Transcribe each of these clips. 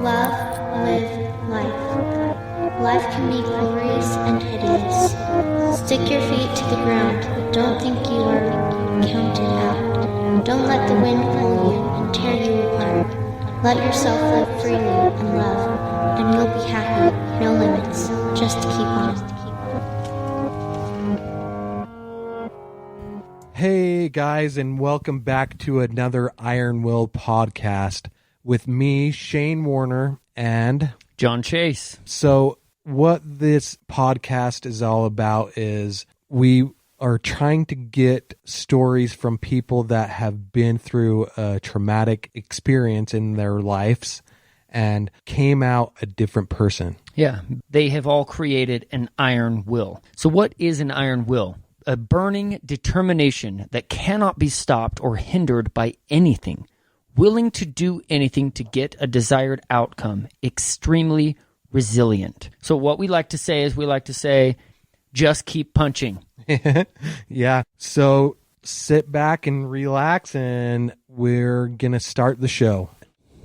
Love, live, life. Life can be glorious and hideous. Stick your feet to the ground, but don't think you are counted out. Don't let the wind pull you and tear you apart. Let yourself live freely and love, and you'll be happy. No limits. Just keep on. Hey guys, and welcome back to another Iron Will podcast with me, Shane Warner, and John Chase. So what this podcast is all about is we are trying to get stories from people that have been through a traumatic experience in their lives and came out a different person. Yeah, they have all created an iron will. So what is an iron will? A burning determination that cannot be stopped or hindered by anything, willing to do anything to get a desired outcome, extremely resilient. So what we like to say is just keep punching. Yeah. So sit back and relax, and we're going to start the show.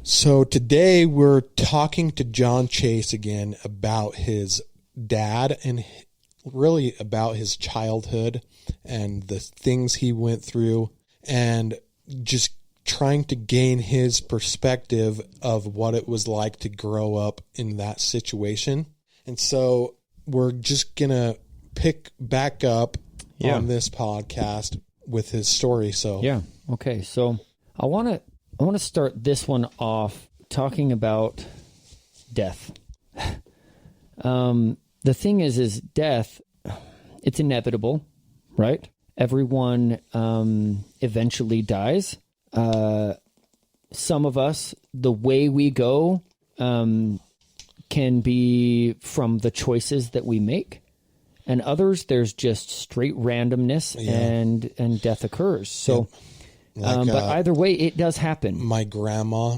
So today we're talking to John Chase again about his dad and really about his childhood and the things he went through, and just trying to gain his perspective of what it was like to grow up in that situation. And so we're just going to pick back up on this podcast with his story. So yeah. Okay. So I want to start this one off talking about death. The thing is death, it's inevitable, right? Everyone eventually dies. Some of us, the way we go can be from the choices that we make. And others, there's just straight randomness and death occurs. So, but either way, it does happen. My grandma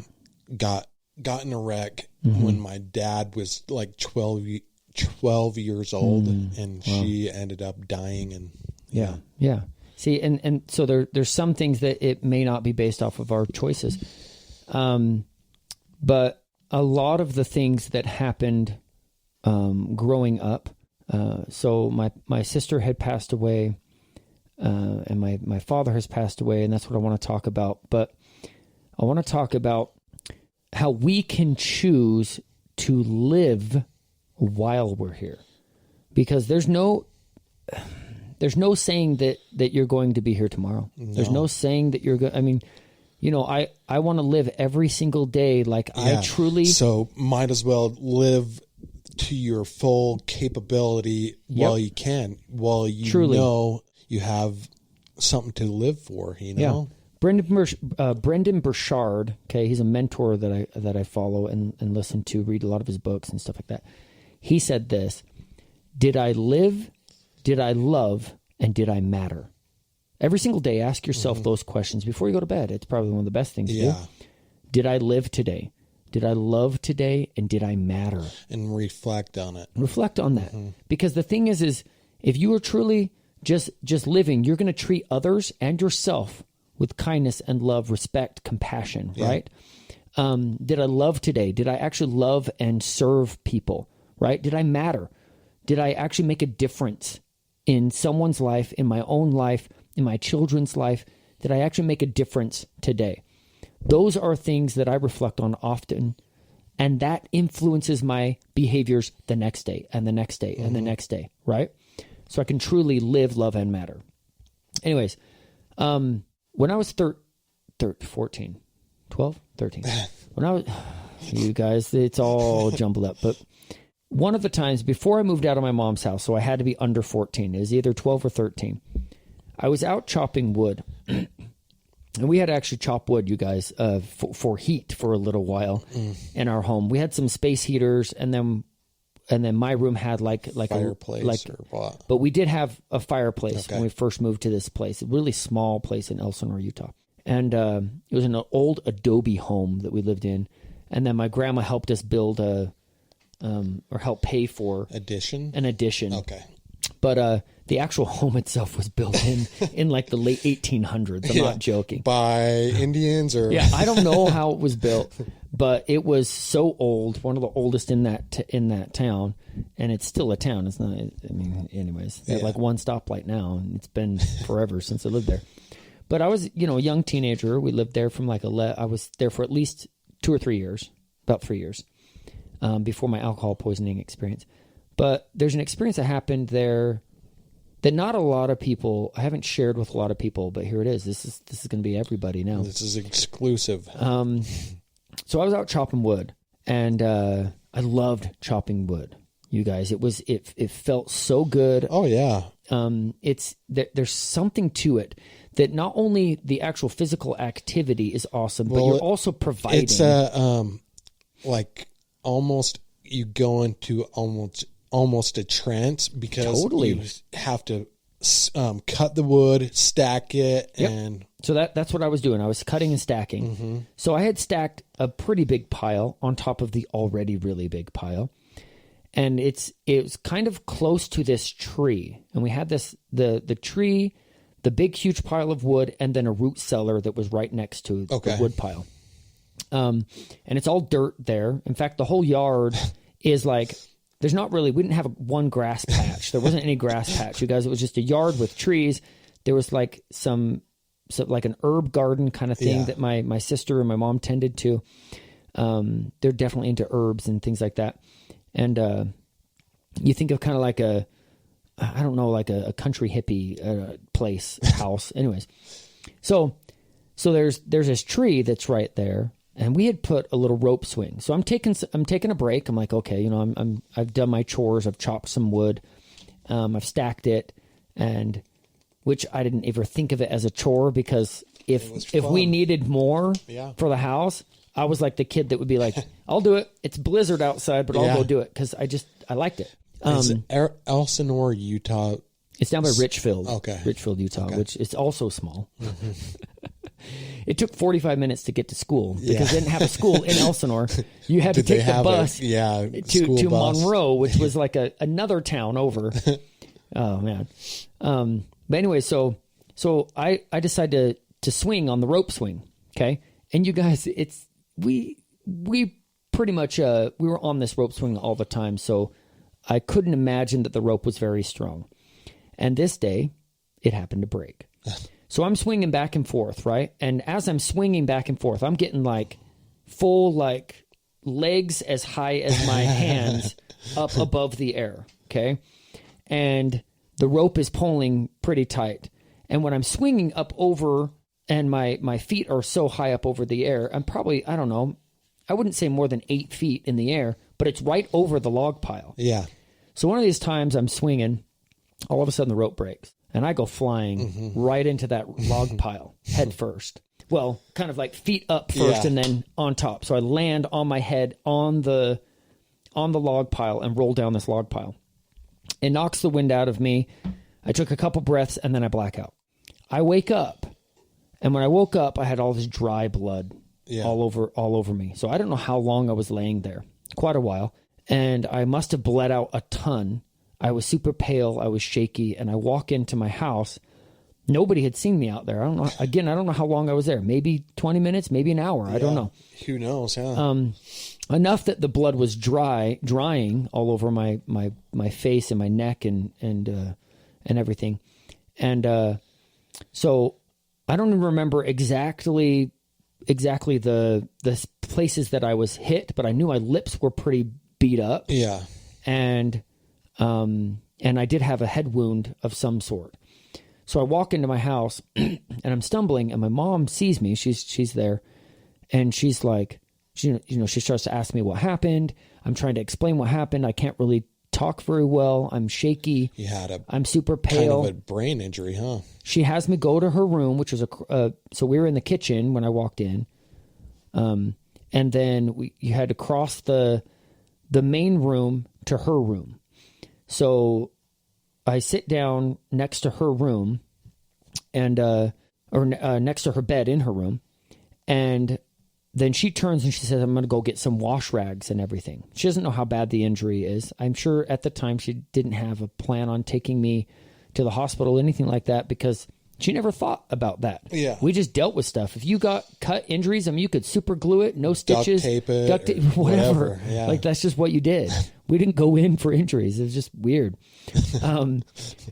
got in a wreck when my dad was like 12 years old, and she ended up dying. And yeah. See, and so there's some things that it may not be based off of our choices, but a lot of the things that happened growing up. So my sister had passed away, and my father has passed away, and that's what I want to talk about. But I want to talk about how we can choose to live while we're here, because there's no saying that you're going to be here tomorrow. No. There's no saying that you're going. I mean, I want to live every single day like I truly. So might as well live to your full capability while you can, while you truly know you have something to live for. Yeah. Brendan Burchard, okay, he's a mentor that I follow and listen to, read a lot of his books and stuff like that. He said this: did I live, did I love, and did I matter? Every single day, ask yourself those questions before you go to bed. It's probably one of the best things to do. Did I live today? Did I love today? And did I matter? And reflect on it. Reflect on that. Because the thing is if you are truly just living, you're going to treat others and yourself with kindness and love, respect, compassion, right? Did I love today? Did I actually love and serve people, right? Did I matter? Did I actually make a difference in someone's life, in my own life, in my children's life? Did I actually make a difference today? Those are things that I reflect on often, and that influences my behaviors the next day and the next day and the next day, right? So I can truly live, love, and matter. Anyways, when I was 13, when I was, you guys, it's all jumbled up, but one of the times before I moved out of my mom's house, so I had to be under 14, it was either 12 or 13, I was out chopping wood. And we had to actually chop wood, you guys, for heat for a little while in our home. We had some space heaters, and then my room had like fireplace or what? But we did have a fireplace when we first moved to this place, a really small place in Elsinore, Utah. And it was an old adobe home that we lived in. And then my grandma helped us build or help pay for an addition. Okay. But the actual home itself was built in like the late 1800s. I'm not joking. By Indians or? Yeah, I don't know how it was built, but it was so old, one of the oldest in that town, and it's still a town. It's not. I mean, anyways, they have like one stoplight now, and it's been forever since I lived there. But I was, a young teenager. We lived there from I was there for at least 2 or 3 years, about 3 years, before my alcohol poisoning experience. But there's an experience that happened there that not a lot of people, I haven't shared with a lot of people, but here it is. This is going to be everybody now. This is exclusive. So I was out chopping wood, and I loved chopping wood. You guys, it felt so good. Oh yeah. There's something to it that not only the actual physical activity is awesome, but you're also providing. It's like almost you go into almost a trance because you have to cut the wood, stack it, and so that's what I was doing. I was cutting and stacking. Mm-hmm. So I had stacked a pretty big pile on top of the already really big pile. And it was kind of close to this tree. And we had the tree, the big, huge pile of wood, and then a root cellar that was right next to the wood pile. And it's all dirt there. In fact, the whole yard is like, we didn't have one grass patch. There wasn't any grass patch, you guys. It was just a yard with trees. There was like like an herb garden kind of thing that my sister and my mom tended to. They're definitely into herbs and things like that. And you think of kind of like a country hippie house. Anyways, so there's this tree that's right there, and we had put a little rope swing. So I'm taking a break. I'm like, okay, I've done my chores. I've chopped some wood. I've stacked it, and which I didn't ever think of it as a chore, because if we needed more for the house, I was like the kid that would be like, I'll do it. It's blizzard outside, but I'll go do it because I liked it. Is it Elsinore, Utah? It's down by Richfield. Okay. Richfield, Utah, which is also small. Mm-hmm. It took 45 minutes to get to school because they didn't have a school in Elsinore. You had to take the bus to Monroe, which was like another town over. Oh, man. But anyway, so I decided to swing on the rope swing, okay? And you guys, we pretty much, we were on this rope swing all the time, so I couldn't imagine that the rope was very strong. And this day, it happened to break. So I'm swinging back and forth, right? And as I'm swinging back and forth, I'm getting like full like legs as high as my hands up above the air, okay? And the rope is pulling pretty tight. And when I'm swinging up over and my feet are so high up over the air, I'm probably, I don't know, I wouldn't say more than 8 feet in the air, but it's right over the log pile. Yeah. So one of these times I'm swinging, all of a sudden the rope breaks, and I go flying right into that log pile head first. Well, kind of like feet up first and then on top. So I land on my head on the log pile and roll down this log pile. It knocks the wind out of me. I took a couple breaths and then I black out. I wake up, and when I woke up, I had all this dry blood all over me. So I don't know how long I was laying there. Quite a while. And I must have bled out a ton. I was super pale. I was shaky. And I walk into my house. Nobody had seen me out there. I don't know. Again, I don't know how long I was there. Maybe 20 minutes, maybe an hour. I don't know. Who knows? Yeah. Enough that the blood was drying all over my face and my neck and everything. And so I don't even remember exactly the places that I was hit, but I knew my lips were pretty beat up. Yeah. And I did have a head wound of some sort. So I walk into my house and I'm stumbling, and my mom sees me. She's there, and she's like, she starts to ask me what happened. I'm trying to explain what happened. I can't really talk very well. I'm shaky. I'm super pale. Kind of a brain injury, huh? She has me go to her room, which was so we were in the kitchen when I walked in. And then you had to cross the main room to her room. So I sit down next to her room and, next to her bed in her room. And then she turns and she says, I'm going to go get some wash rags and everything. She doesn't know how bad the injury is. I'm sure at the time she didn't have a plan on taking me to the hospital, anything like that, because She never thought about that. Yeah. We just dealt with stuff. If you got cut injuries, I mean, you could super glue it, no stitches, tape it, whatever. Yeah. Like that's just what you did. We didn't go in for injuries. It was just weird.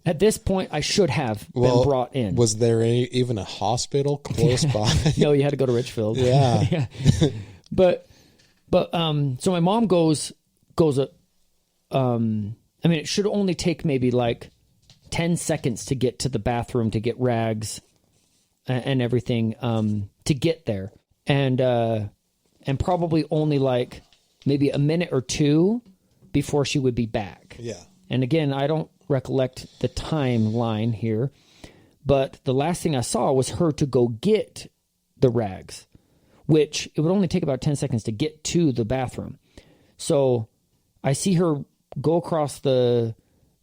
At this point, I should have been brought in. Was there even a hospital close by? No, you had to go to Richfield. Yeah. But so my mom goes, I mean, it should only take maybe like 10 seconds to get to the bathroom to get rags and everything, to get there. And probably only like maybe a minute or two before she would be back. Yeah. And again, I don't recollect the timeline here, but the last thing I saw was her to go get the rags, which it would only take about 10 seconds to get to the bathroom. So I see her go across the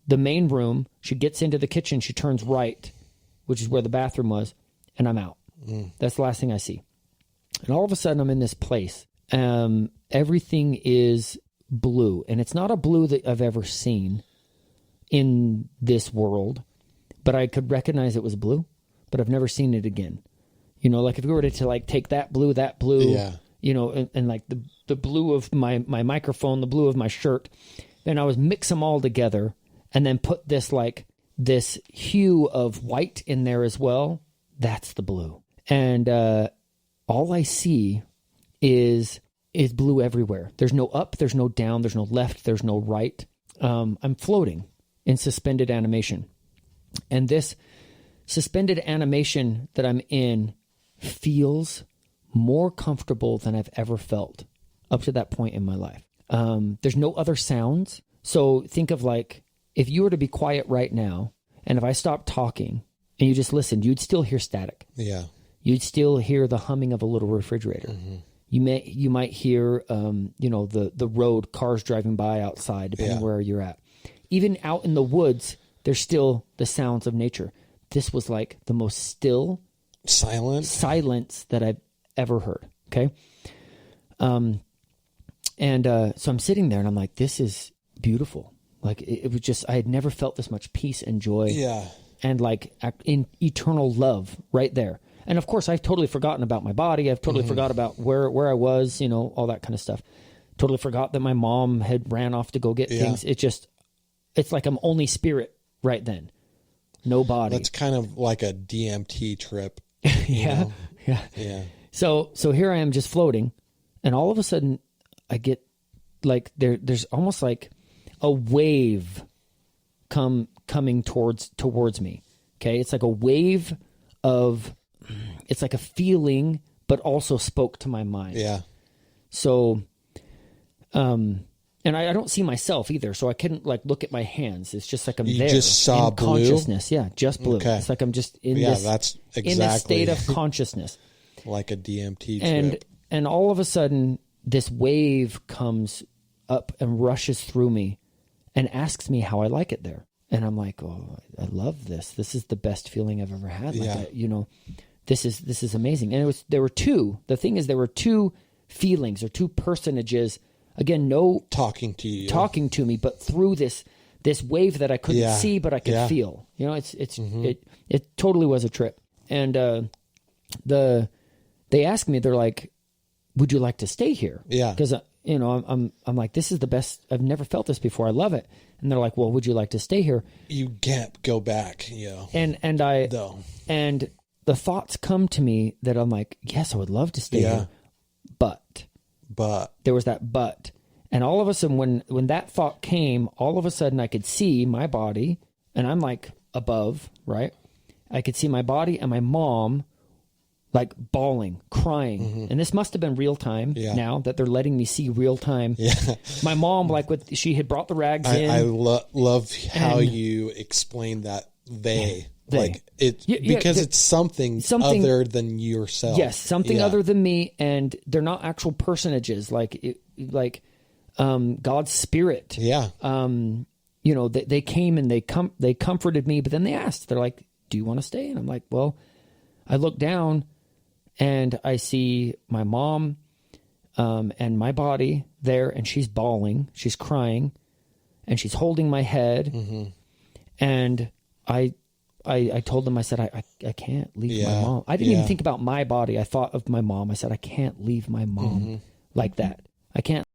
main room. She gets into the kitchen. She turns right, which is where the bathroom was, and I'm out. That's the last thing I see. And all of a sudden, I'm in this place. Everything is blue, and it's not a blue that I've ever seen in this world, but I could recognize it was blue, but I've never seen it again. You know, like if we were to like take that blue, Yeah. you know, and like the blue of my microphone, the blue of my shirt, then I would mix them all together and then put this hue of white in there as well. That's the blue. And all I see is blue everywhere. There's no up, there's no down, there's no left, there's no right. I'm floating in suspended animation. And this suspended animation that I'm in feels more comfortable than I've ever felt up to that point in my life. There's no other sounds. So think of like, if you were to be quiet right now, and if I stopped talking and you just listened, you'd still hear static. Yeah. You'd still hear the humming of a little refrigerator. Mm-hmm. You might hear, the road, cars driving by outside, depending where you're at. Even out in the woods, there's still the sounds of nature. This was like the most still silence that I've ever heard. Okay. So I'm sitting there and I'm like, this is beautiful. Like it was just, I had never felt this much peace and joy. Yeah. And like in eternal love right there. And of course, I've totally forgotten about my body. I've totally forgot about where I was, all that kind of stuff. Totally forgot that my mom had ran off to go get things. It's like I'm only spirit right then. No body. That's kind of like a DMT trip. Yeah. So here I am just floating, and all of a sudden I get like there's almost like a wave coming towards me. Okay. It's like a wave it's like a feeling, but also spoke to my mind. Yeah. So, and I don't see myself either, so I couldn't like look at my hands. It's just like I'm there. You just saw in blue? Consciousness. Yeah, just blue. Okay. It's like I'm just in that's exactly in a state of consciousness. Like a DMT trip. And all of a sudden, this wave comes up and rushes through me and asks me how I like it there. And I'm like, oh, I love this. This is the best feeling I've ever had. This is amazing. And there were two. The thing is, there were two feelings or two personages. Again, no talking to me, but through this wave that I couldn't see, but I could feel. It totally was a trip. And they asked me, they're like, "Would you like to stay here?" Yeah, because I'm like, this is the best. I've never felt this before. I love it. And they're like, "Well, would you like to stay here?" You can't go back. And the thoughts come to me that I'm like, yes, I would love to stay here, but there was that but. And all of a sudden, when that thought came, all of a sudden I could see my body, and I'm like above, right? I could see my body and my mom like bawling, crying. Mm-hmm. And this must have been real time now that they're letting me see real time. Yeah. My mom, like she had brought the rags in. I love how you explain that they. Like it because it's something other than yourself. Yes, something other than me, and they're not actual personages. Like God's spirit. Yeah. They came and they comforted me, but then they asked. They're like, "Do you want to stay?" And I'm like, "Well," I look down, and I see my mom, and my body there, and she's bawling, she's crying, and she's holding my head, and I told them, I said, I can't leave my Yeah, mom. I didn't even yeah. think about my body. I thought of my mom. I said, I can't leave my mom like that. I can't